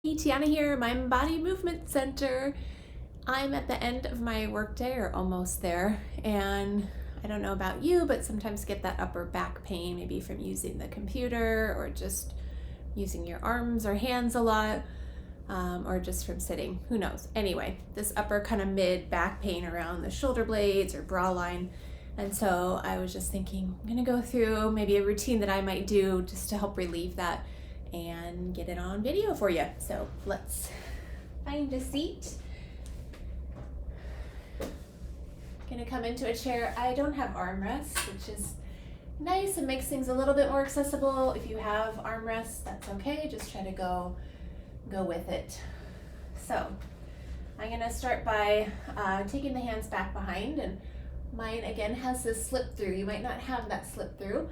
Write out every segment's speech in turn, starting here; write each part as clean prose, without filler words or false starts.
Hey, Tiana here, Mind Body Movement Center. I'm at the end of my workday, or almost there, and I don't know about you, but sometimes get that upper back pain, maybe from using the computer or just using your arms or hands a lot, or just from sitting, who knows. Anyway, this upper kind of mid back pain around the shoulder blades or bra line. And so I was just thinking, I'm gonna go through maybe a routine that I might do just to help relieve that and get it on video for you. So let's find a seat. Gonna come into a chair. I don't have armrests, which is nice and makes things a little bit more accessible. If you have armrests, that's okay. Just try to go with it. So I'm gonna start by taking the hands back behind, and mine again has this slip through. You might not have that slip through,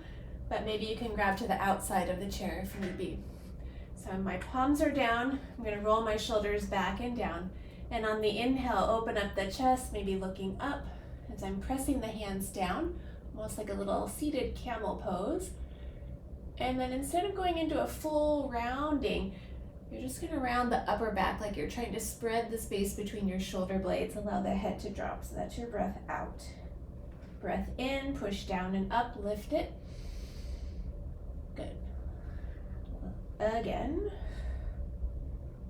but maybe you can grab to the outside of the chair if need be. So my palms are down. I'm gonna roll my shoulders back and down. And on the inhale, open up the chest, maybe looking up as I'm pressing the hands down, almost like a little seated camel pose. And then instead of going into a full rounding, you're just gonna round the upper back like you're trying to spread the space between your shoulder blades. Allow the head to drop, so that's your breath out. Breath in, push down and up, lift it. Good. Again.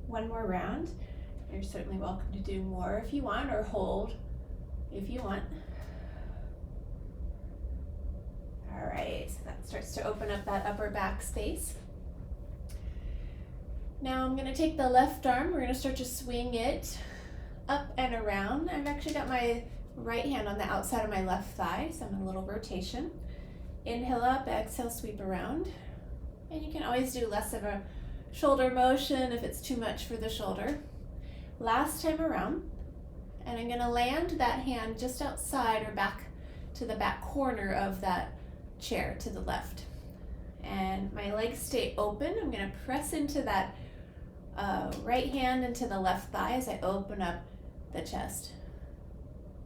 One more round. You're certainly welcome to do more if you want, or hold if you want. All right, so that starts to open up that upper back space. Now I'm gonna take the left arm, we're gonna start to swing it up and around. I've actually got my right hand on the outside of my left thigh, so I'm in a little rotation. Inhale up, exhale, sweep around. And you can always do less of a shoulder motion if it's too much for the shoulder. Last time around, and I'm gonna land that hand just outside or back to the back corner of that chair to the left. And my legs stay open. I'm gonna press into that right hand into the left thigh as I open up the chest.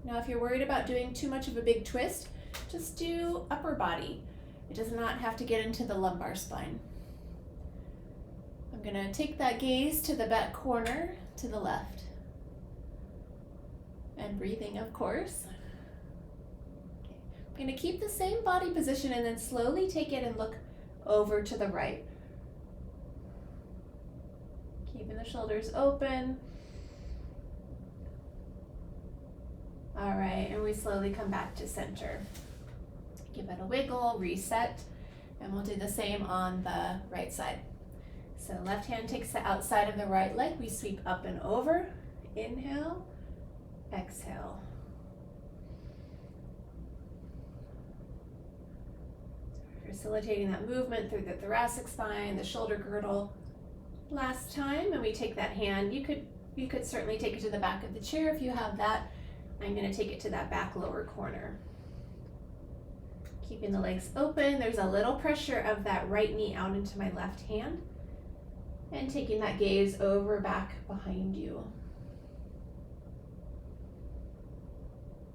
Now, if you're worried about doing too much of a big twist, just do upper body. It does not have to get into the lumbar spine. I'm gonna take that gaze to the back corner to the left. And breathing, of course. Okay. I'm gonna keep the same body position and then slowly take it and look over to the right. Keeping the shoulders open. All right, and we slowly come back to center. Give it a wiggle, reset, and we'll do the same on the right side. So left hand takes the outside of the right leg. We sweep up and over. Inhale, exhale. Facilitating that movement through the thoracic spine, the shoulder girdle. Last time, and we take that hand. You could certainly take it to the back of the chair if you have that. I'm going to take it to that back lower corner. Keeping the legs open, there's a little pressure of that right knee out into my left hand, and taking that gaze over back behind you.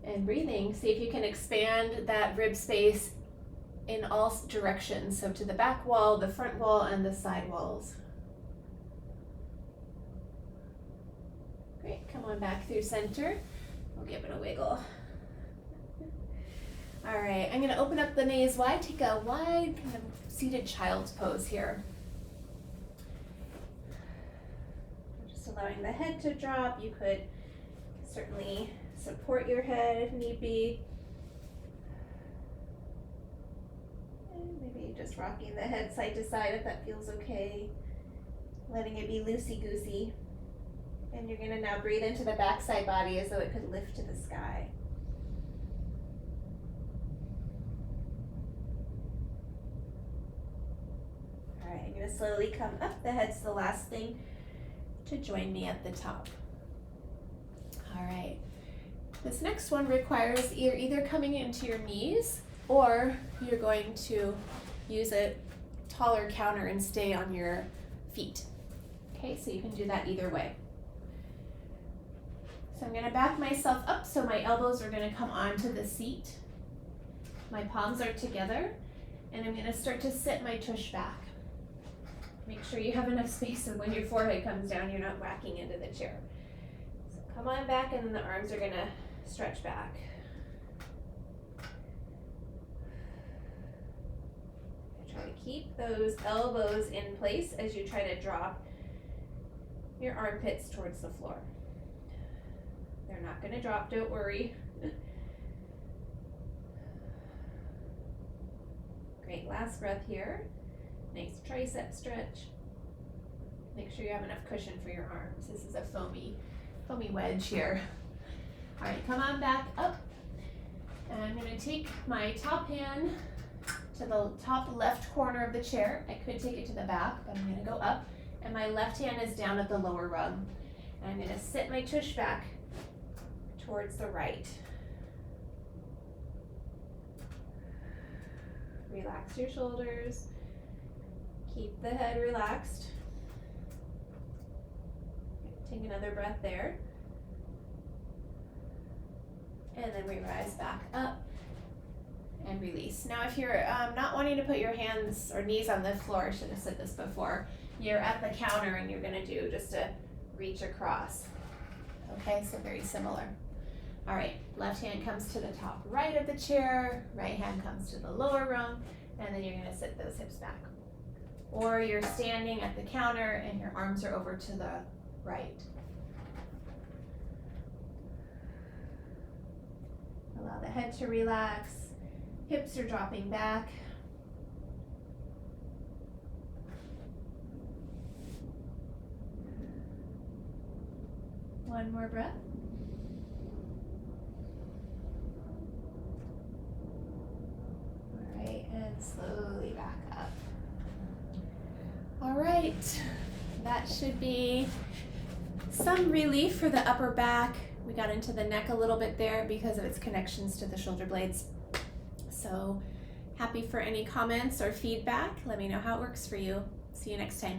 And breathing, see if you can expand that rib space in all directions, so to the back wall, the front wall, and the side walls. Great, come on back through center. We'll give it a wiggle. All right, I'm gonna open up the knees wide, take a wide kind of seated child's pose here. Just allowing the head to drop. You could certainly support your head if need be. And maybe just rocking the head side to side if that feels okay. Letting it be loosey-goosey. And you're gonna now breathe into the backside body as though it could lift to the sky. All right, I'm gonna slowly come up. The head's the last thing to join me at the top. All right, this next one requires you're either coming into your knees or you're going to use a taller counter and stay on your feet. Okay, so you can do that either way. So I'm gonna back myself up so my elbows are gonna come onto the seat. My palms are together, and I'm gonna start to sit my tush back. Make sure you have enough space so when your forehead comes down, you're not whacking into the chair. So come on back, and then the arms are gonna stretch back. Try to keep those elbows in place as you try to drop your armpits towards the floor. They're not gonna drop, don't worry. Great, last breath here. Nice tricep stretch. Make sure you have enough cushion for your arms. This is a foamy wedge here. All right, come on back up. And I'm gonna take my top hand to the top left corner of the chair. I could take it to the back, but I'm gonna go up. And my left hand is down at the lower rung. And I'm gonna sit my tush back towards the right. Relax your shoulders. Keep the head relaxed. Take another breath there. And then we rise back up and release. Now if you're not wanting to put your hands or knees on the floor, I should have said this before, you're at the counter and you're gonna do just a reach across. Okay, so very similar. All right, left hand comes to the top right of the chair, right hand comes to the lower rung, and then you're gonna sit those hips back. Or you're standing at the counter and your arms are over to the right. Allow the head to relax, hips are dropping back. One more breath. All right, and slowly back up. All right, that should be some relief for the upper back. We got into the neck a little bit there because of its connections to the shoulder blades. So happy for any comments or feedback. Let me know how it works for you. See you next time.